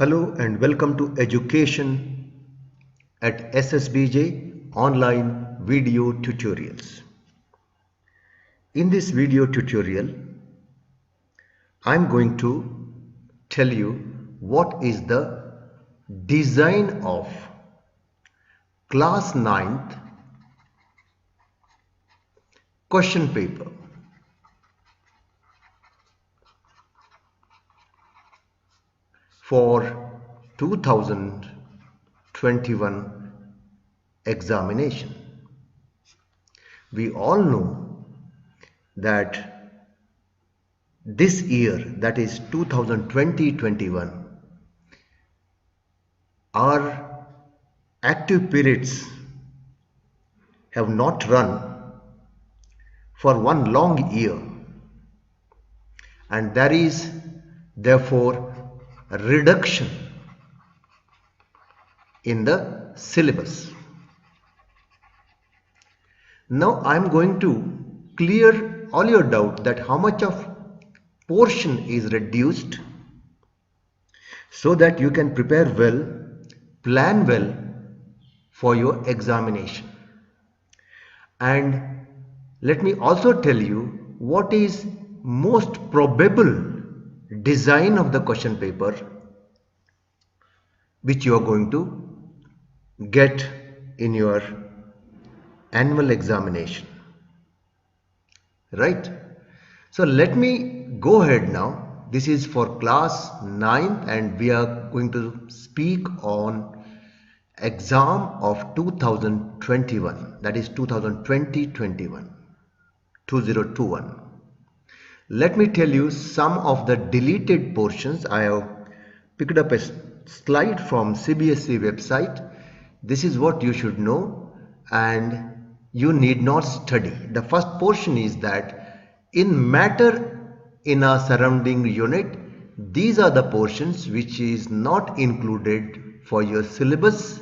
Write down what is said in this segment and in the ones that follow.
Hello and welcome to Education at SSBJ Online Video Tutorials. In this video tutorial, I'm going to tell you what is the design of class 9th question paper. For 2021 examination. We all know that this year, that is 2020-21, our active periods have not run for one long year, and there is therefore a reduction in the syllabus. Now I am going to clear all your doubt that how much of portion is reduced so that you can prepare well, plan well for your examination. And let me also tell you what is most probable design of the question paper which you are going to get in your annual examination, right? So let me go ahead now. This is for class 9th and we are going to speak on exam of 2021, that is 2020-21, 2021. Let me tell you some of the deleted portions. I have picked up a slide from CBSE website. This is what you should know and you need not study. The first portion is that in matter in a surrounding unit, these are the portions which is not included for your syllabus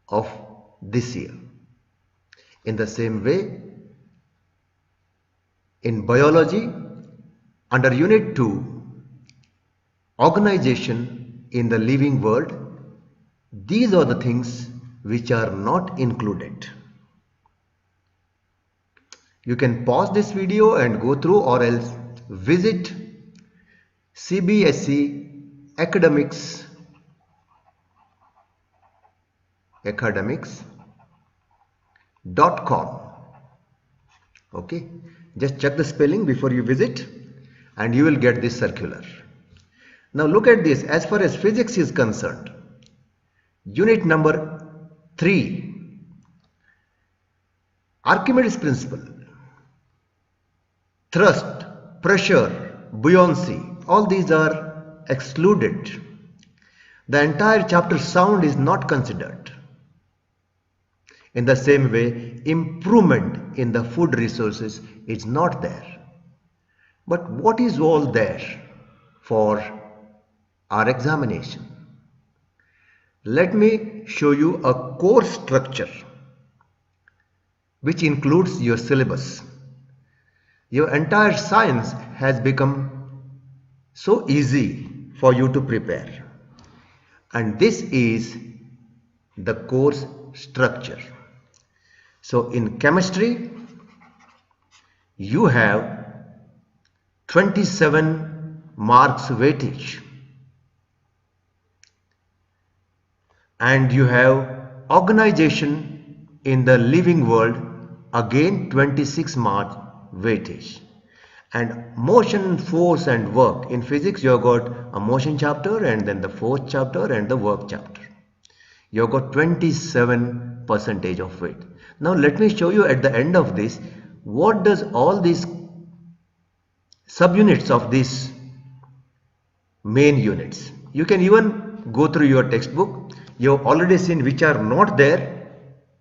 of this year. In the same way, in biology, under unit 2, organization in the living world, these are the things which are not included. You can pause this video and go through, or else visit CBSE academics.com. Okay, just check the spelling before you visit and you will get this circular. Now look at this. As far as physics is concerned, unit number 3, Archimedes principle, thrust, pressure, buoyancy, all these are excluded. The entire chapter sound is not considered. In the same way, improvement in the food resources is not there. But what is all there for our examination? Let me show you a course structure which includes your syllabus. Your entire science has become so easy for you to prepare. And this is the course structure. So in chemistry, you have 27 marks weightage. And you have organization in the living world, again 26 marks weightage. And motion, force and work. In physics you have got a motion chapter and then the force chapter and the work chapter. You have got 27% of weight. Now let me show you at the end of this, what does all these subunits of these main units. You can even go through your textbook. You have already seen which are not there,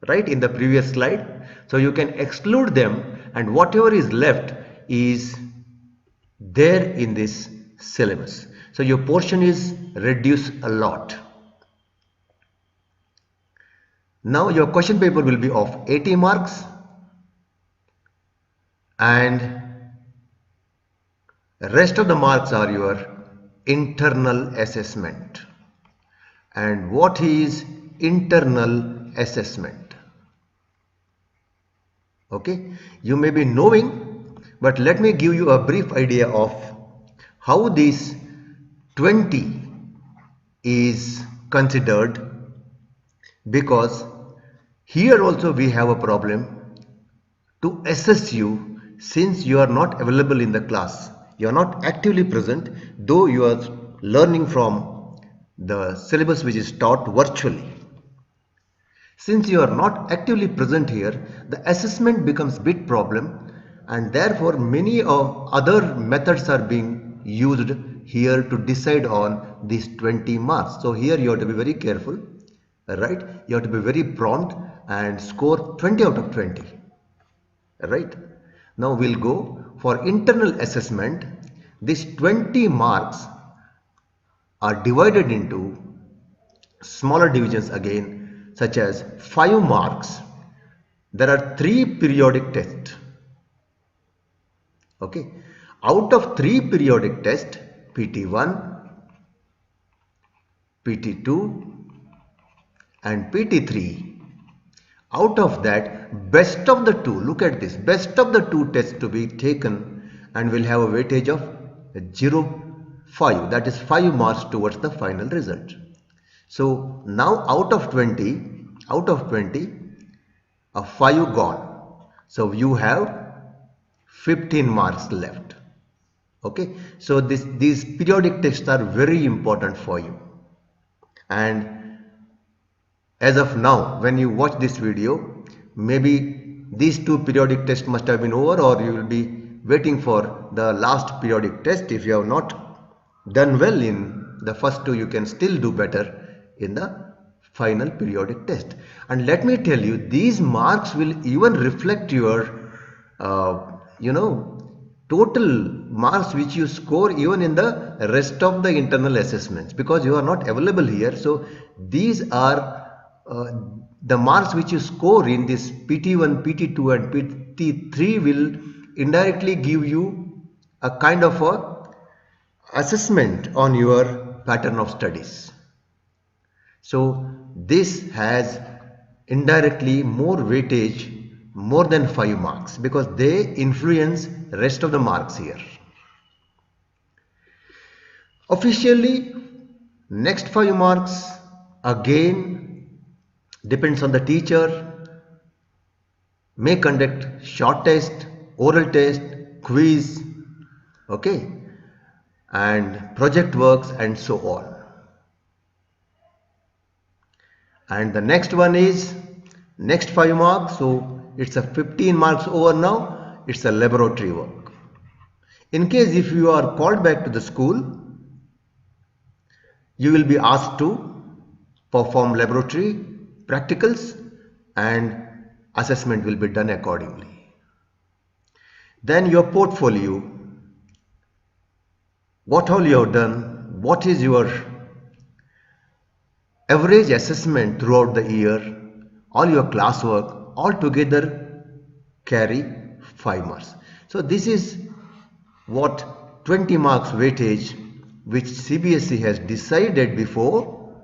right, in the previous slide. So you can exclude them and whatever is left is there in this syllabus. So your portion is reduced a lot. Now your question paper will be of 80 marks and rest of the marks are your internal assessment. and what is internal assessment. Okay, you may be knowing, but let me give you a brief idea of how this 20 is considered, because here also we have a problem to assess you since you are not available in the class. You are not actively present, though you are learning from the syllabus which is taught virtually. Since you are not actively present here, the assessment becomes bit problem, and therefore many of other methods are being used here to decide on these 20 marks. So here you have to be very careful, right? You have to be very prompt and score 20 out of 20. Right. Now we'll go for internal assessment. These 20 marks are divided into smaller divisions again, such as 5 marks. There are 3 periodic tests. Okay. Out of 3 periodic tests, PT1, PT2 and PT3, out of that, best of the two, look at this, best of the two tests to be taken and will have a weightage of 0.5, that is 5 marks towards the final result. So now out of 20, a 5 gone. So you have 15 marks left. Okay, so these periodic tests are very important for you. And as of now, when you watch this video, maybe these 2 periodic tests must have been over, or you will be waiting for the last periodic test. If you have not done well in the first 2, you can still do better in the final periodic test. And let me tell you, these marks will even reflect your total marks which you score even in the rest of the internal assessments, because you are not available here. So these are the marks which you score in this PT1, PT2 and PT3 will indirectly give you a kind of a assessment on your pattern of studies. So this has indirectly more weightage, more than 5 marks, because they influence rest of the marks here. Officially, next 5 marks again depends on the teacher, may conduct short test, oral test, quiz, okay, and project works and so on. And the next one is next 5 marks, so it's a 15 marks over now, it's a laboratory work. In case if you are called back to the school, you will be asked to perform laboratory practicals and assessment will be done accordingly. Then your portfolio, what all you have done, what is your average assessment throughout the year, all your classwork, all together carry 5 marks. So this is what 20 marks weightage which CBSE has decided before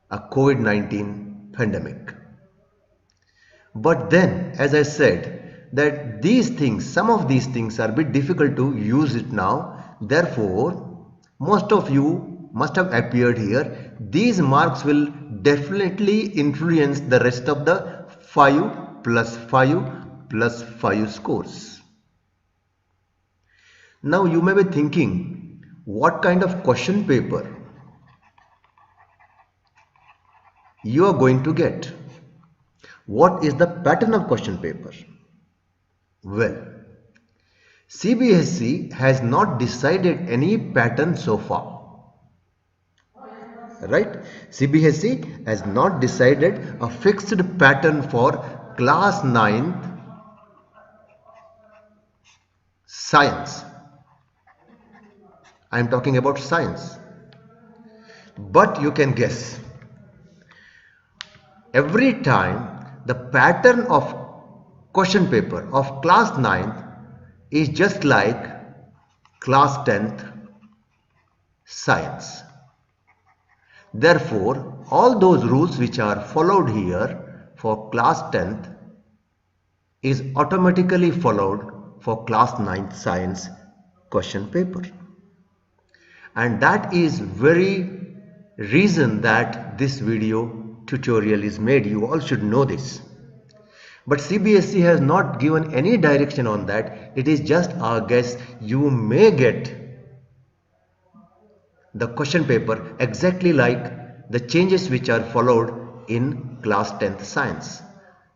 a COVID-19 pandemic. But then, as I said, that these things, some of these things are a bit difficult to use it now. Therefore, most of you must have appeared here. These marks will definitely influence the rest of the 5 plus 5 plus 5 scores. Now you may be thinking, what kind of question paper you are going to get? What is the pattern of question paper? Well, CBSE has not decided any pattern so far. Right? CBSE has not decided a fixed pattern for class 9th science. I am talking about science. But you can guess. Every time the pattern of question paper of class 9th is just like class 10th science. Therefore, all those rules which are followed here for class 10th is automatically followed for class 9th science question paper. And that is very reason that this video tutorial is made. You all should know this. But CBSE has not given any direction on that. It is just our guess. You may get the question paper exactly like the changes which are followed in class 10th science.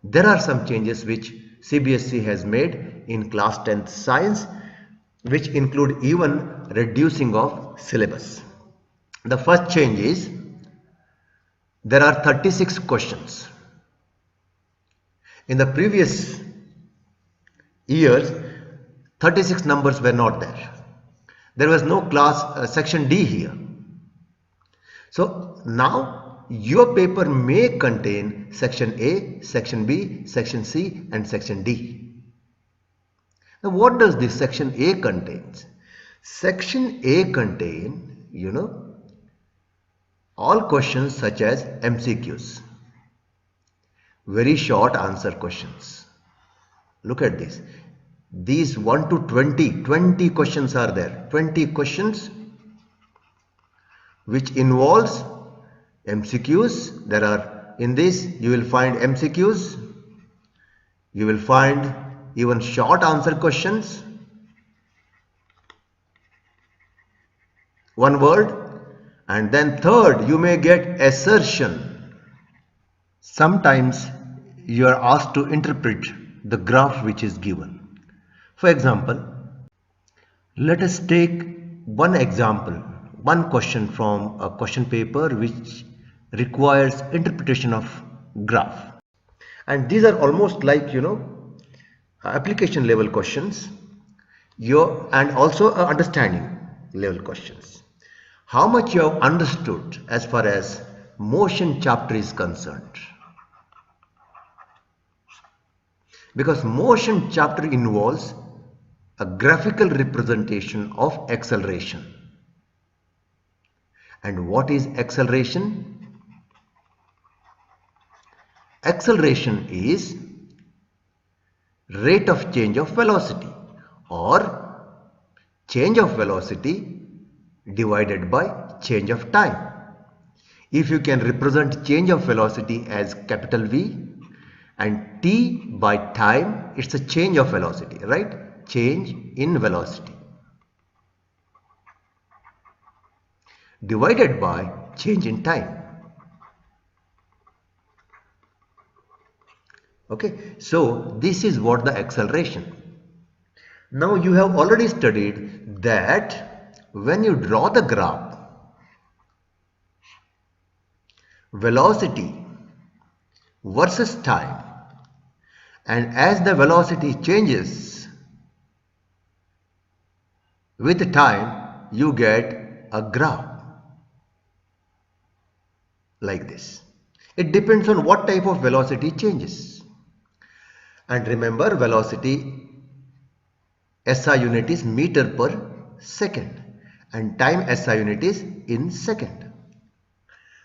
There are some changes which CBSE has made in class 10th science, which include even reducing of syllabus. The first change is there are 36 questions. In the previous years, 36 numbers were not there. There was no class section D here. So now your paper may contain section A, section B, section C and section D. Now what does this section A contains? Section A contain, all questions such as MCQs. Very short answer questions. Look at this. These 1 to 20 questions are there. 20 questions which involves MCQs. There are, in this you will find MCQs. You will find even short answer questions. One word. And then third, you may get assertion. Sometimes you are asked to interpret the graph which is given. For example, let us take one example, one question from a question paper which requires interpretation of graph. And these are almost like, application level questions and also understanding level questions. How much you have understood as far as motion chapter is concerned? Because motion chapter involves a graphical representation of acceleration. And what is acceleration? Acceleration is rate of change of velocity or change of velocity divided by change of time. If you can represent change of velocity as capital V and t by time, it's a change of velocity, right? Change in velocity divided by change in time. Okay, so this is what the acceleration. Now you have already studied that when you draw the graph, velocity versus time, and as the velocity changes with time, you get a graph like this. It depends on what type of velocity changes. And remember, velocity SI unit is meter per second and time SI unit is in second.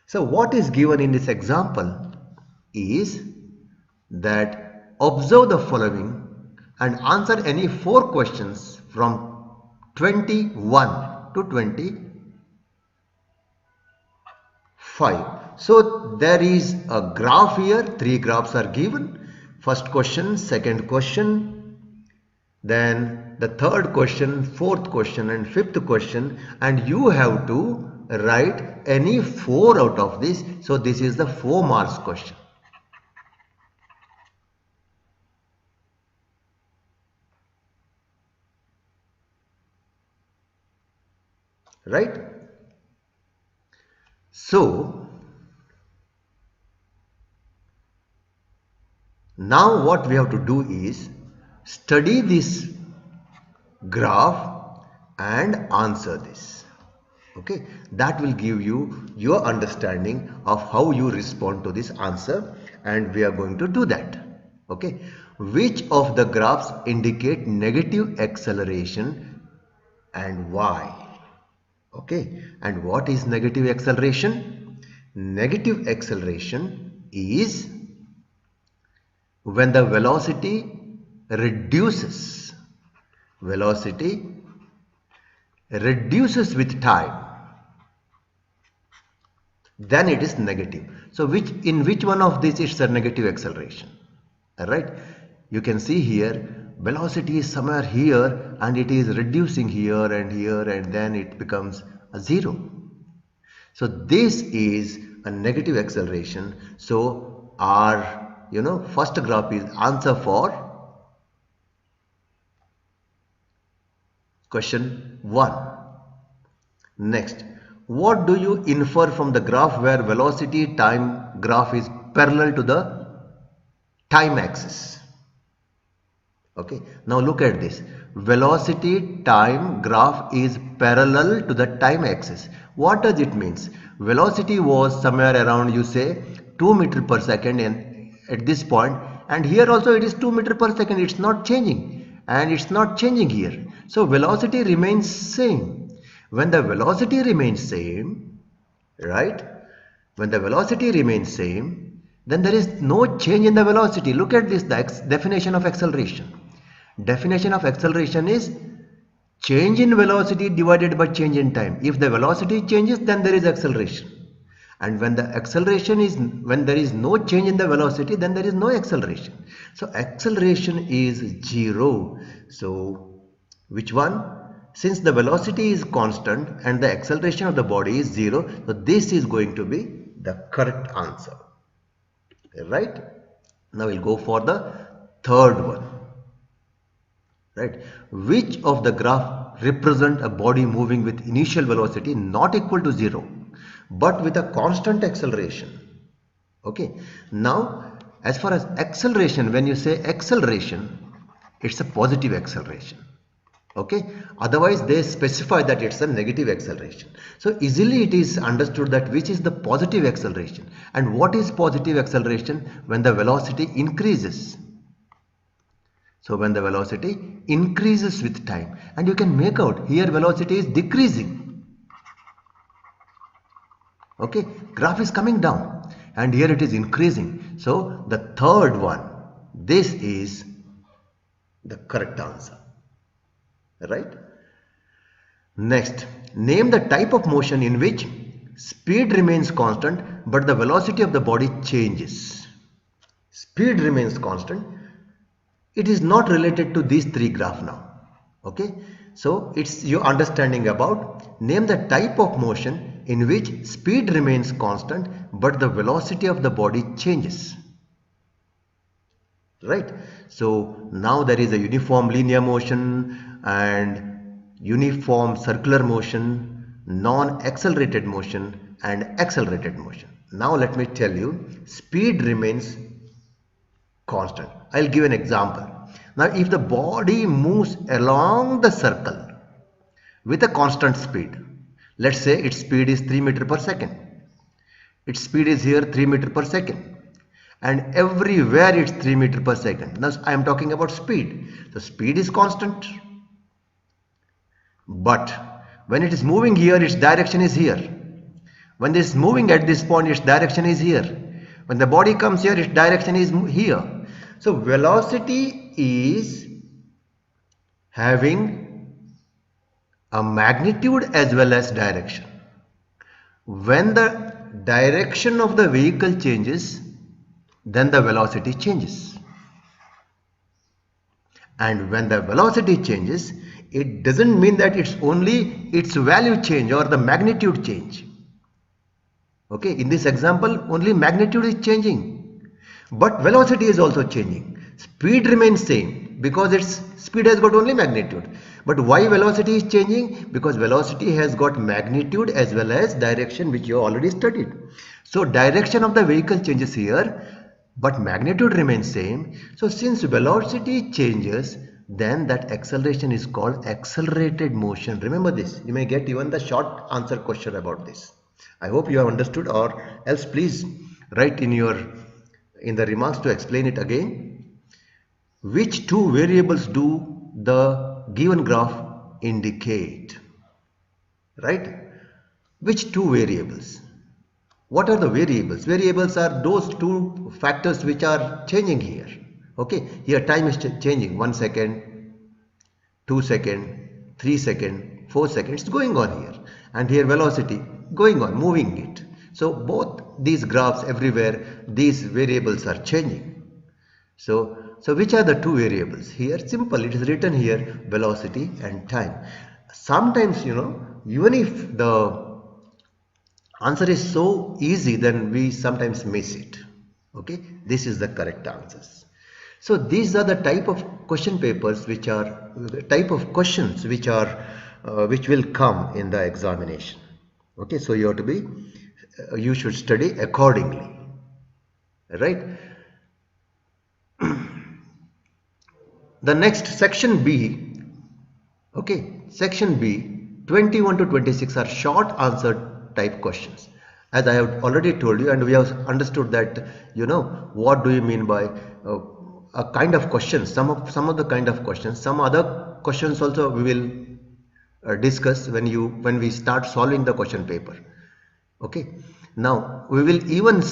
So what is given in this example is that observe the following and answer any 4 questions from 21 to 25. So there is a graph here. 3 graphs are given. First question, second question, then the third question, fourth question and fifth question, and you have to write any 4 out of this. So this is the 4 marks question. Right? So now what we have to do is study this graph and answer this. Okay, that will give you your understanding of how you respond to this answer, and we are going to do that. Okay, which of the graphs indicate negative acceleration and why? Okay, and what is negative acceleration? Negative acceleration is when the velocity reduces. Velocity reduces with time, then it is negative. So in which one of these is a negative acceleration? Alright, you can see here velocity is somewhere here and it is reducing here and then it becomes a zero. So this is a negative acceleration. So our first graph is answer for question 1. Next, what do you infer from the graph where velocity time graph is parallel to the time axis? Okay, now look at this. Velocity time graph is parallel to the time axis. What does it means? Velocity was somewhere around, you say, 2 meter per second at this point, and here also it is 2 meter per second. It's not changing, and it's not changing here. So velocity remains same. When the velocity remains same, right? When the velocity remains same, then there is no change in the velocity. Look at this, the definition of acceleration. Definition of acceleration is change in velocity divided by change in time. If the velocity changes, then there is acceleration. And when the acceleration is, when there is no change in the velocity, then there is no acceleration. So acceleration is 0. So which one? Since the velocity is constant and the acceleration of the body is 0, so this is going to be the correct answer. Right? Now we'll go for the third one. Right? Which of the graph represent a body moving with initial velocity not equal to 0 but with a constant acceleration? Okay. Now as far as acceleration, when you say acceleration, it's a positive acceleration. Okay, otherwise they specify that it's a negative acceleration. So easily it is understood that which is the positive acceleration. And what is positive acceleration? When the velocity increases. So when the velocity increases with time, and you can make out here velocity is decreasing. Okay, graph is coming down and here it is increasing. So the third one, this is the correct answer. Right? Next, name the type of motion in which speed remains constant but the velocity of the body changes. Speed remains constant. It is not related to these three graphs now. Okay, so it's your understanding about name the type of motion in which speed remains constant but the velocity of the body changes. Right? So now there is a uniform linear motion and uniform circular motion, non-accelerated motion and accelerated motion. Now let me tell you, speed remains constant. I'll give an example. Now if the body moves along the circle with a constant speed, let's say its speed is 3 meter per second. Its speed is here 3 meter per second. And everywhere it's 3 meter per second. Now I am talking about speed. The speed is constant. But when it is moving here, its direction is here. When it is moving at this point, its direction is here. When the body comes here, its direction is here. So velocity is having a magnitude as well as direction. When the direction of the vehicle changes, then the velocity changes. And when the velocity changes, it doesn't mean that it's only its value change or the magnitude change. Okay, in this example, only magnitude is changing, but velocity is also changing. Speed remains same because its speed has got only magnitude. But why velocity is changing? Because velocity has got magnitude as well as direction, which you already studied. So direction of the vehicle changes here, but magnitude remains same. So since velocity changes, then that acceleration is called accelerated motion. Remember this. You may get even the short answer question about this. I hope you have understood, or else please write in the remarks to explain it again. Which two variables do the given graph indicate? Right? Which two variables? What are the variables? Variables are those two factors which are changing here. Okay, here time is changing, 1 second, 2 second, 3 second, 4 seconds going on here, and here velocity going on, moving it. So both these graphs everywhere, these variables are changing. So which are the two variables? Here simple, it is written here velocity and time. Sometimes, even if the answer is so easy, then we sometimes miss it. Okay, this is the correct answers. So these are the type of question papers which are type of questions which will come in the examination. Okay, so you have to be you should study accordingly, right? The next section B, okay, section B, 21 to 26 are short answer type questions. As I have already told you, and we have understood that, what do you mean by a kind of questions, some of the kind of questions, some other questions also we will discuss when we start solving the question paper. Okay, now we will even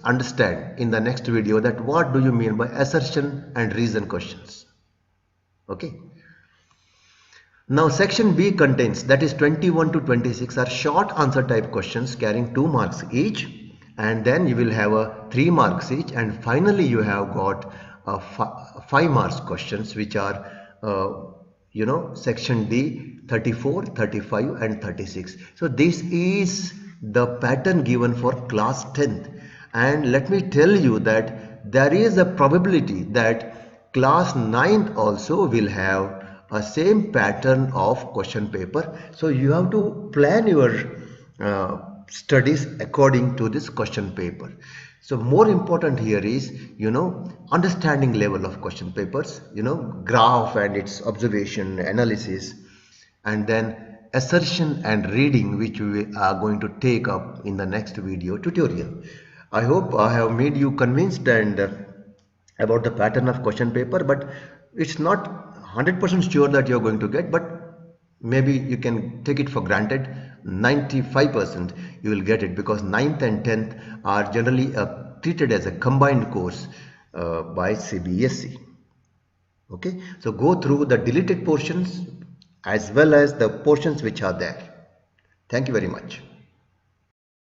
understand in the next video that what do you mean by assertion and reason questions. Okay. Now section B contains, that is 21 to 26 are short answer type questions carrying 2 marks each, and then you will have a 3 marks each, and finally you have got 5 marks questions which are section D 34, 35 and 36. So this is the pattern given for class 10th, and let me tell you that there is a probability that class 9th also will have a same pattern of question paper. So you have to plan your studies according to this question paper. So more important here is, understanding level of question papers, graph and its observation, analysis, and then assertion and reading, which we are going to take up in the next video tutorial. I hope I have made you convinced and about the pattern of question paper, but it's not 100% sure that you're going to get, but maybe you can take it for granted 95% you will get it, because 9th and 10th are generally treated as a combined course by CBSE. Okay, so go through the deleted portions as well as the portions which are there. Thank you very much.